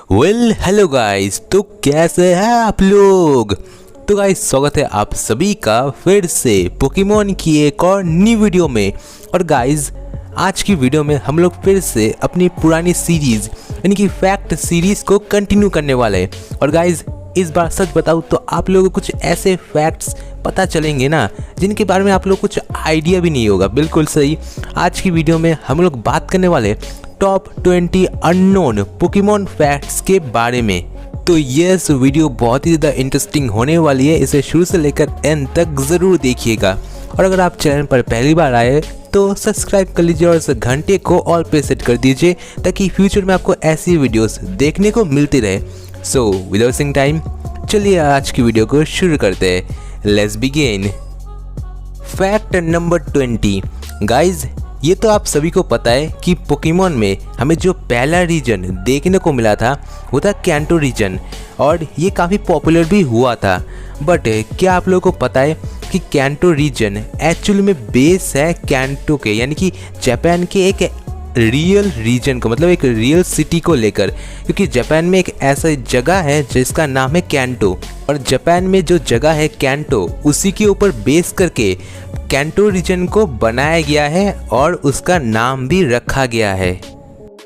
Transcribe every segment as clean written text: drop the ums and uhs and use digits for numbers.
Hello guys, तो कैसे हैं आप लोग। तो गाइस स्वागत है आप सभी का फिर से पोकेमॉन की एक और नई वीडियो में। और गाइस आज की वीडियो में हम लोग फिर से अपनी पुरानी सीरीज यानी कि फैक्ट सीरीज को कंटिन्यू करने वाले हैं। और गाइस इस बार सच बताऊं तो आप लोगों को कुछ ऐसे फैक्ट्स पता चलेंगे ना जिनके बारे में आप लोग कुछ आइडिया भी नहीं होगा। बिल्कुल सही, आज की वीडियो में हम लोग बात करने वाले टॉप 20 अननोन पोकेमॉन फैक्ट्स के बारे में। तो ये वीडियो बहुत ही ज़्यादा इंटरेस्टिंग होने वाली है, इसे शुरू से लेकर एंड तक ज़रूर देखिएगा। और अगर आप चैनल पर पहली बार आए तो सब्सक्राइब कर लीजिए और इस घंटे को ऑल पे सेट कर दीजिए ताकि फ्यूचर में आपको ऐसी वीडियोस देखने को मिलती रहे। सो विदाउट वेस्टिंग टाइम चलिए आज की वीडियो को शुरू करते हैं। Let's begin. Fact number 20। Guys ये तो आप सभी को पता है कि पोकेमॉन में हमें जो पहला रीजन देखने को मिला था वो था कैंटो रीजन, और ये काफ़ी पॉपुलर भी हुआ था। बट क्या आप लोगों को पता है कि कैंटो रीजन एक्चुअली में बेस है कैंटो के, यानी कि जापान के एक रियल रीजन को, मतलब एक रियल सिटी को लेकर। क्योंकि जापान में एक ऐसा जगह है जिसका नाम है कैंटो, और जापान में जो जगह है कैंटो उसी के ऊपर बेस करके कैंटो रीजन को बनाया गया है और उसका नाम भी रखा गया है।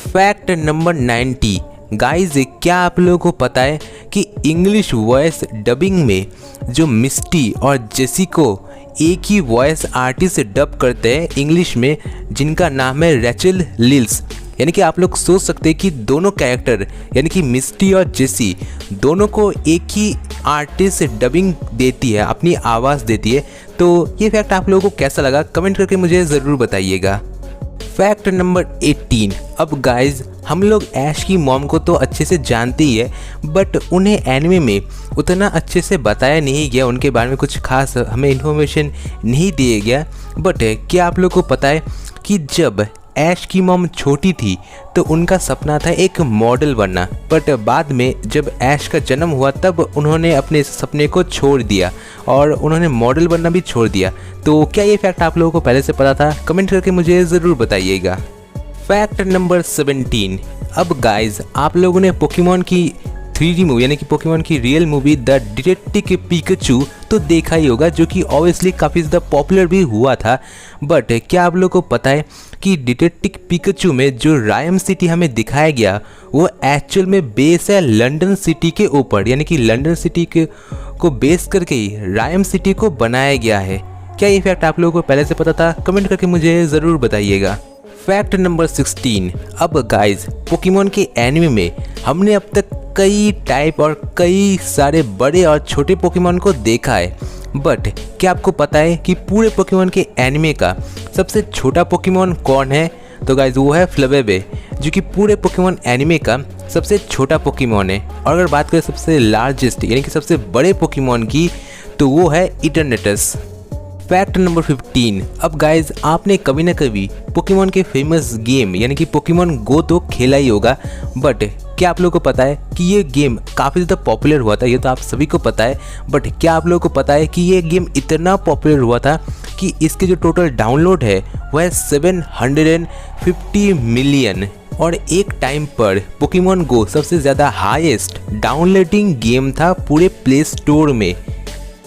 Fact number 90। गाइज क्या आप लोगों को पता है कि इंग्लिश वॉइस डबिंग में जो मिस्टी और जेसी को एक ही वॉइस आर्टिस्ट डब करते हैं इंग्लिश में, जिनका नाम है रेचल लिल्स। यानी कि आप लोग सोच सकते हैं कि दोनों कैरेक्टर यानी कि मिस्टी और जेसी दोनों को एक ही आर्टिस्ट डबिंग देती है, अपनी आवाज़ देती है। तो ये फैक्ट आप लोगों को कैसा लगा कमेंट करके मुझे ज़रूर बताइएगा। Fact number 18। अब गाइज हम लोग ऐश की मॉम को तो अच्छे से जानते ही है, बट उन्हें एनिमे में उतना अच्छे से बताया नहीं गया, उनके बारे में कुछ खास हमें इन्फॉर्मेशन नहीं दिया गया। बट क्या आप लोग को पता है कि जब ऐश की मॉम छोटी थी तो उनका सपना था एक मॉडल बनना, बट बाद में जब ऐश का जन्म हुआ तब उन्होंने अपने सपने को छोड़ दिया और उन्होंने मॉडल बनना भी छोड़ दिया। तो क्या ये फैक्ट आप लोगों को पहले से पता था? कमेंट करके मुझे ज़रूर बताइएगा। Fact number 17। अब गाइज आप लोगों ने पोकेमॉन की 3D मूवी यानी कि पोकेमॉन की real movie the detective Pikachu तो देखा ही होगा, जो कि ऑब्वियसली काफ़ी ज़्यादा पॉपुलर भी हुआ था। बट क्या आप लोगों को पता है कि डिटेक्टिव पिकाचू में जो रायम सिटी हमें दिखाया गया वो एक्चुअल में बेस है लंदन सिटी के ऊपर, यानी कि लंदन सिटी को बेस करके ही रायम सिटी को बनाया गया है। क्या ये फैक्ट आप लोगों को पहले से पता था? कमेंट करके मुझे ज़रूर बताइएगा। Fact number 16। अब गाइज पोकेमॉन के एनिमे में हमने अब तक कई टाइप और कई सारे बड़े और छोटे पोकेमॉन को देखा है, बट क्या आपको पता है कि पूरे पोकेमॉन के एनिमे का सबसे छोटा पोकेमॉन कौन है? तो गाइज वो है फ्लवेबे, जो कि पूरे पोकेमॉन एनिमे का सबसे छोटा पोकेमॉन है। और अगर बात करें सबसे लार्जेस्ट यानी कि सबसे बड़े पोकेमॉन की तो वो है इटरनेटस। Fact number 15। अब गाइज आपने कभी ना कभी पोकेमॉन के फेमस गेम यानी कि पोकेमॉन गो तो खेला ही होगा, बट क्या आप लोगों को पता है कि ये गेम काफ़ी ज़्यादा पॉपुलर हुआ था? ये तो आप सभी को पता है, बट क्या आप लोगों को पता है कि ये गेम इतना पॉपुलर हुआ था कि इसके जो टोटल डाउनलोड है वह है 750 मिलियन, और एक टाइम पर पोकेमॉन गो सबसे ज़्यादा हाईएस्ट डाउनलोडिंग गेम था पूरे प्ले स्टोर में।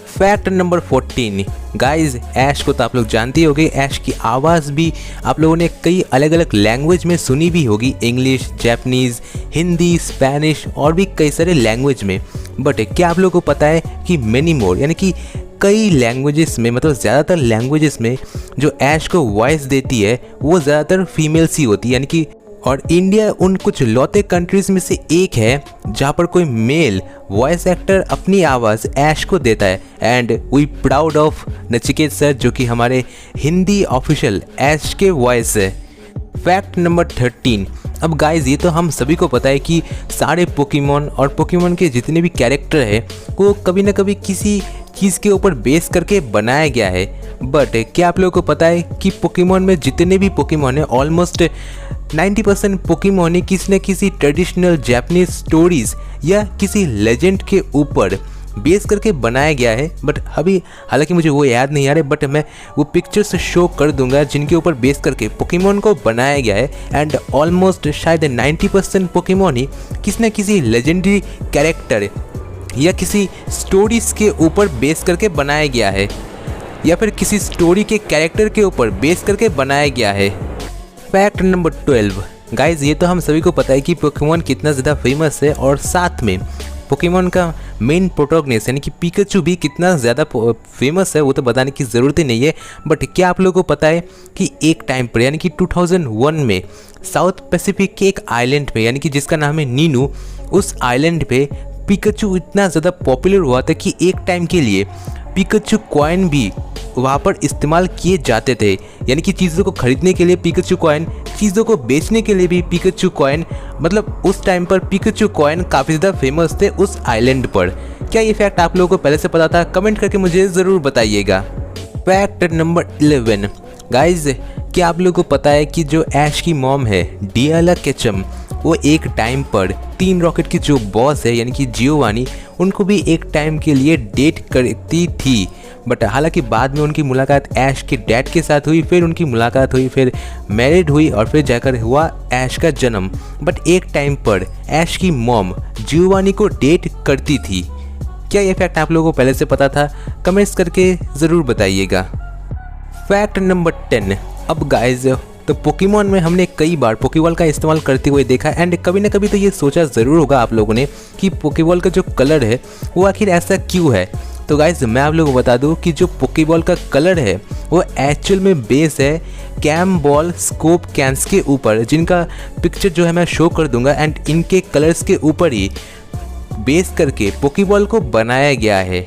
Fact number 14। गाइज ऐश को तो आप लोग जानते ही होंगे, ऐश की आवाज़ भी आप लोगों ने कई अलग अलग लैंग्वेज में सुनी भी होगी, इंग्लिश, जापानीज़, हिंदी, स्पेनिश और भी कई सारे लैंग्वेज में। बट क्या आप लोगों को पता है कि मेनी मोर यानी कि कई लैंग्वेजेस में, मतलब ज़्यादातर लैंग्वेजेस में जो ऐश को वॉइस देती है वो ज़्यादातर फीमेल्स ही होती है, यानी कि और इंडिया उन कुछ लौते कंट्रीज़ में से एक है जहाँ पर कोई मेल वॉइस एक्टर अपनी आवाज़ ऐश को देता है। And we proud of Nachiket sir, जो कि हमारे हिंदी ऑफिशियल ऐश के वॉइस है। Fact number 13। अब गाइज ये तो हम सभी को पता है कि सारे पोकेमॉन और पोकेमॉन के जितने भी कैरेक्टर है वो कभी ना कभी किसी चीज़ के ऊपर बेस करके बनाया गया है। बट क्या आप लोगों को पता है कि पोकेमॉन में जितने भी पोकेमॉन है ऑलमोस्ट 90% पोकेमॉन ही किसी न किसी ट्रेडिशनल जापानीज स्टोरीज या किसी लेजेंड के ऊपर बेस करके बनाया गया है। बट अभी हालांकि मुझे वो याद नहीं आ रहा, बट मैं वो पिक्चर्स शो कर दूंगा जिनके ऊपर बेस करके पोकेमॉन को बनाया गया है। एंड ऑलमोस्ट शायद 90% पोकेमॉन ही किसी न किसी लेजेंडरी कैरेक्टर या किसी स्टोरीज के ऊपर बेस करके बनाया गया है, या फिर किसी स्टोरी के कैरेक्टर के ऊपर बेस करके बनाया गया है। फैक्ट नंबर 12 गाइज, ये तो हम सभी को पता है कि पोकेमॉन कितना ज़्यादा फेमस है, और साथ में पोकेमॉन का मेन प्रोटोगनिस्ट यानी कि पिकाचू भी कितना ज़्यादा फेमस है, वो तो बताने की ज़रूरत ही नहीं है। बट क्या आप लोगों को पता है कि एक टाइम पर यानी कि 2001 में साउथ पैसिफिक के एक आइलैंड पे यानी कि जिसका नाम है नीनू, उस आइलैंड पे पिकाचू इतना ज़्यादा पॉपुलर हुआ था कि एक टाइम के लिए पिकाचू कॉइन भी वहाँ पर इस्तेमाल किए जाते थे। यानी कि चीज़ों को खरीदने के लिए पिकाचू कॉइन, चीज़ों को बेचने के लिए भी पिकाचू कॉइन, मतलब उस टाइम पर पिकाचू कॉइन काफ़ी ज़्यादा फेमस थे उस आइलैंड पर। क्या ये फैक्ट आप लोगों को पहले से पता था? कमेंट करके मुझे ज़रूर बताइएगा। फैक्ट नंबर 11 गाइज, क्या आप लोगों को पता है कि जो ऐश की मॉम है डियाला केचम, वो एक टाइम पर टीम रॉकेट की जो बॉस है यानी कि जियोवानी, उनको भी एक टाइम के लिए डेट करती थी। बट हालांकि बाद में उनकी मुलाकात ऐश के डैड के साथ हुई, फिर उनकी मुलाकात हुई, फिर मैरिड हुई और फिर जाकर हुआ ऐश का जन्म। बट एक टाइम पर ऐश की मॉम जियोवानी को डेट करती थी। क्या ये फैक्ट आप लोगों को पहले से पता था? कमेंट्स करके ज़रूर बताइएगा। फैक्ट नंबर 10 अब गाइज, तो पोकेमॉन में हमने कई बार पोकेबॉल का इस्तेमाल करते हुए देखा, एंड कभी ना कभी तो ये सोचा ज़रूर होगा आप लोगों ने कि पोकेबॉल का जो कलर है वो आखिर ऐसा क्यों है। तो गाइज मैं आप लोगों को बता दूं कि जो पोकेबॉल का कलर है वो एक्चुअल में बेस है कैम बॉल स्कोप कैंस के ऊपर, जिनका पिक्चर जो है मैं शो कर दूंगा, एंड इनके कलर्स के ऊपर ही बेस करके पोकेबॉल को बनाया गया है।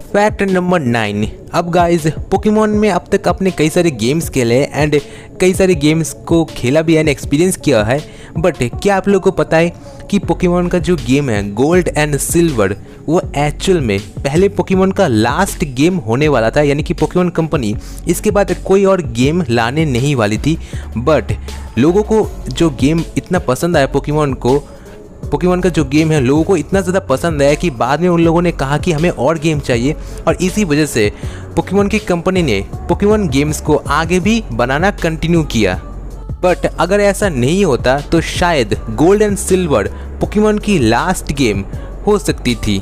फैक्ट नंबर 9 अब गाइज, पोकेमॉन में अब तक आपने कई सारे गेम्स खेले एंड कई सारे गेम्स को खेला भी एंड एक्सपीरियंस किया है। बट क्या आप लोगों को पता है कि पोकेमॉन का जो गेम है गोल्ड एंड सिल्वर, वो एक्चुअल में पहले पोकेमॉन का लास्ट गेम होने वाला था। यानी कि पोकेमॉन कंपनी इसके बाद कोई और गेम लाने नहीं वाली थी। बट लोगों को जो गेम इतना पसंद आया पोकेमॉन का जो गेम है लोगों को इतना ज़्यादा पसंद आया कि बाद में उन लोगों ने कहा कि हमें और गेम चाहिए, और इसी वजह से पोकेमॉन की कंपनी ने पोकेमॉन गेम्स को आगे भी बनाना कंटिन्यू किया। बट अगर ऐसा नहीं होता तो शायद गोल्ड एंड सिल्वर पोकेमॉन की लास्ट गेम हो सकती थी।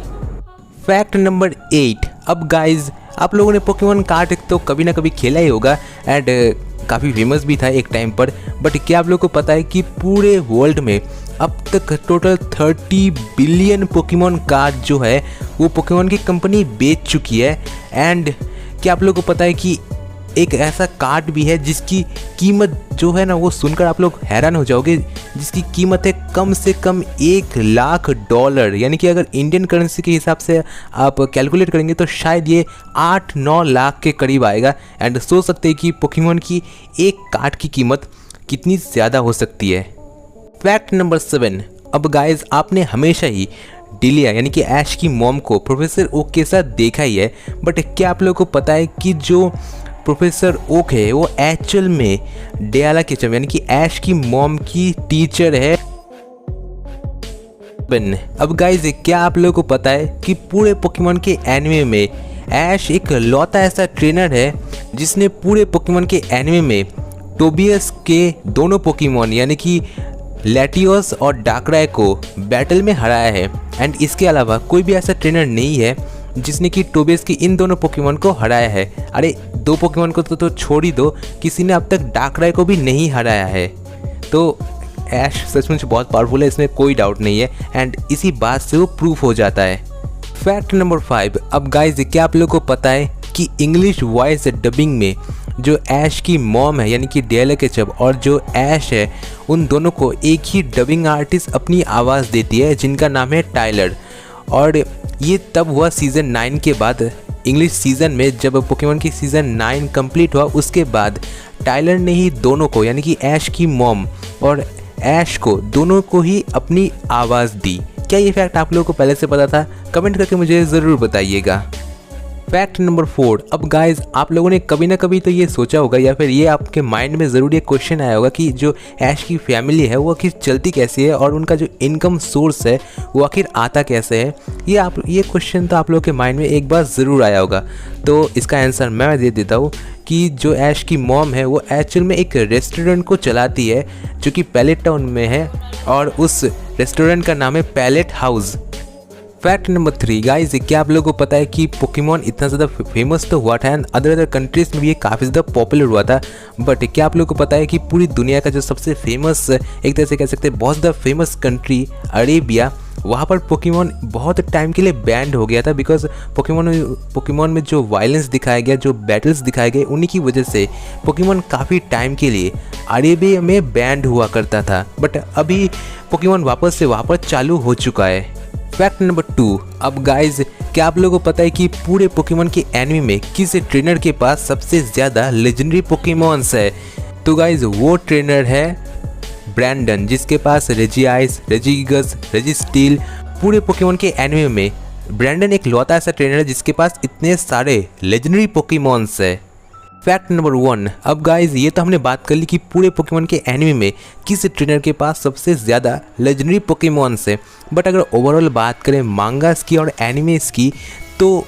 फैक्ट नंबर 8 अब गाइज, आप लोगों ने पोकेमॉन कार्ड तो कभी ना कभी खेला ही होगा एंड काफ़ी फेमस भी था एक टाइम पर। बट क्या आप लोगों को पता है कि पूरे वर्ल्ड में अब तक टोटल 30 बिलियन पोकेमॉन कार्ड जो है वो पोकेमॉन की कंपनी बेच चुकी है। एंड क्या आप लोगों को पता है कि एक ऐसा कार्ड भी है जिसकी कीमत जो है ना वो सुनकर आप लोग हैरान हो जाओगे, जिसकी कीमत है कम से कम $1,00,000। यानी कि अगर इंडियन करेंसी के हिसाब से आप कैलकुलेट करेंगे तो शायद ये 8-9 लाख के करीब आएगा। एंड सोच सकते हैं कि पोकेमॉन की एक कार्ड की कीमत कितनी ज़्यादा हो सकती है। फैक्ट नंबर 7 अब गाइज, आपने हमेशा ही डिलिया यानी कि ऐश की मॉम को प्रोफेसर ओक के साथ देखा ही है। बट क्या आप लोगों को पता है कि जो प्रोफेसर ओक है वो एक्चुअल में डियाला केचम यानी कि ऐश की मॉम की टीचर है। अब गाइज, क्या आप लोगों को पता है कि पूरे पोकेमॉन के एनिमे में ऐश एक लौता ऐसा ट्रेनर है जिसने पूरे पोकेमॉन के एनिमे में टोबियस के दोनों पोकेमॉन यानी कि लैटियोस और डाकराय को बैटल में हराया है। एंड इसके अलावा कोई भी ऐसा ट्रेनर नहीं है जिसने कि टोबियस की इन दोनों पोकेमॉन को हराया है। अरे दो पोकेमॉन को तो छोड़ ही दो, किसी ने अब तक डाकराय को भी नहीं हराया है। तो ऐश सचमुच बहुत पावरफुल है, इसमें कोई डाउट नहीं है, एंड इसी बात से वो प्रूफ हो जाता है। फैक्ट नंबर 5 अब गाइज, क्या आप लोगों को पता है कि इंग्लिश वॉइस डबिंग में जो ऐश की मॉम है यानी कि डियाला केचम और जो ऐश है उन दोनों को एक ही डबिंग आर्टिस्ट अपनी आवाज़ देती है जिनका नाम है टाइलर। और ये तब हुआ सीज़न 9 के बाद, इंग्लिश सीज़न में जब पोकेमॉन की सीज़न 9 कंप्लीट हुआ उसके बाद टाइलर ने ही दोनों को यानी कि ऐश की मॉम और ऐश को दोनों को ही अपनी आवाज़ दी। क्या ये फैक्ट आप लोगों को पहले से पता था? कमेंट करके मुझे ज़रूर बताइएगा। Fact number 4। अब गाइज आप लोगों ने कभी ना कभी तो ये सोचा होगा या फिर ये आपके माइंड में ज़रूर ये क्वेश्चन आया होगा कि जो ऐश की फैमिली है वो आखिर चलती कैसी है और उनका जो इनकम सोर्स है वो आखिर आता कैसे है। ये क्वेश्चन तो आप लोगों के माइंड में एक बार ज़रूर आया होगा। तो इसका आंसर मैं दे देता हूँ कि जो ऐश की मॉम है वो एक्चुअल में एक रेस्टोरेंट को चलाती है जो कि पैलेट टाउन में है और उस रेस्टोरेंट का नाम है Pallet House. Fact number 3 guys, क्या आप लोगों को पता है कि पोकेमॉन इतना ज़्यादा फेमस तो हुआ था एंड अदर कंट्रीज में भी ये काफ़ी ज़्यादा पॉपुलर हुआ था, बट क्या आप लोगों को पता है कि पूरी दुनिया का जो सबसे फेमस, एक तरह से कह सकते हैं बहुत ज़्यादा फेमस कंट्री अरेबिया, वहाँ पर पोकेमॉन बहुत टाइम के लिए बैंड हो गया था बिकॉज पोकेमॉन में जो वायलेंस दिखाया गया, जो बैटल्स दिखाए गए, उन्हीं की वजह से पोकेमॉन काफ़ी टाइम के लिए अरेबिया में बैंड हुआ करता था। बट अभी पोकेमॉन वापस से वहाँ पर चालू हो चुका है। Fact number 2। अब गाइज, क्या आप लोगों को पता है कि पूरे पोकेमॉन के एनिमे में किस ट्रेनर के पास सबसे ज़्यादा लेजेंडरी पोकेमॉन्स है? तो गाइज वो ट्रेनर है ब्रैंडन, जिसके पास रेजिआइस, रेजिगिगस, रेजिस्टील। पूरे पोकेमॉन के एनिमे में ब्रैंडन एक लौता ऐसा ट्रेनर है जिसके पास इतने सारे लेजेंडरी पोकेमॉन्स है। Fact number 1। अब गाइज ये तो हमने बात कर ली कि पूरे पोकेमॉन के एनिमे में किस ट्रेनर के पास सबसे ज़्यादा लेजेंडरी पोकेमॉन्स है, बट अगर ओवरऑल बात करें मांगास की और एनिमेस की तो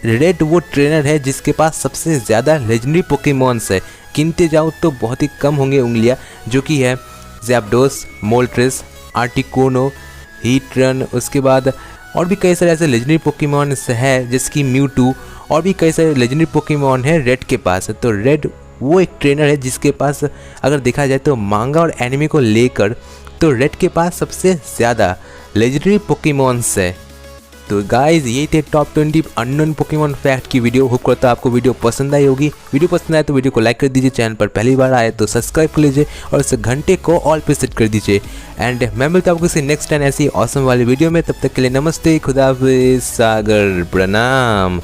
रेड वो ट्रेनर है जिसके पास सबसे ज़्यादा लेजेंडरी पोकेमॉन्स है। गिनते जाओ तो बहुत ही कम होंगे उंगलियां, जो कि है ज़ैप्डोस, मोल्ट्रेस, आर्टिकोनो, हीटरन, उसके बाद और भी कई सारे ऐसे लेजेंडरी पोकेमॉन्स है जिसकी म्यूटू, और भी कई सारे लेजेंडरी पोकेमॉन है रेड के पास। तो रेड वो एक ट्रेनर है जिसके पास अगर देखा जाए तो मांगा और एनिमे को लेकर तो रेड के पास सबसे ज़्यादा लेजेंडरी पोकेमॉन्स है। तो गाइज ये थे टॉप 20 अननोन पोकेमॉन फैक्ट की वीडियो। होप करता आपको वीडियो पसंद आई होगी। वीडियो पसंद आए तो वीडियो को लाइक कर दीजिए, चैनल पर पहली बार आए तो सब्सक्राइब कर लीजिए और इस घंटे को ऑल पे सेट कर दीजिए। एंड मैं मिलता हूँ किसी नेक्स्ट टाइम ऐसी ऑसम वाली वीडियो में। तब तक के लिए नमस्ते, खुदा हाफिज़, सागर प्रणाम।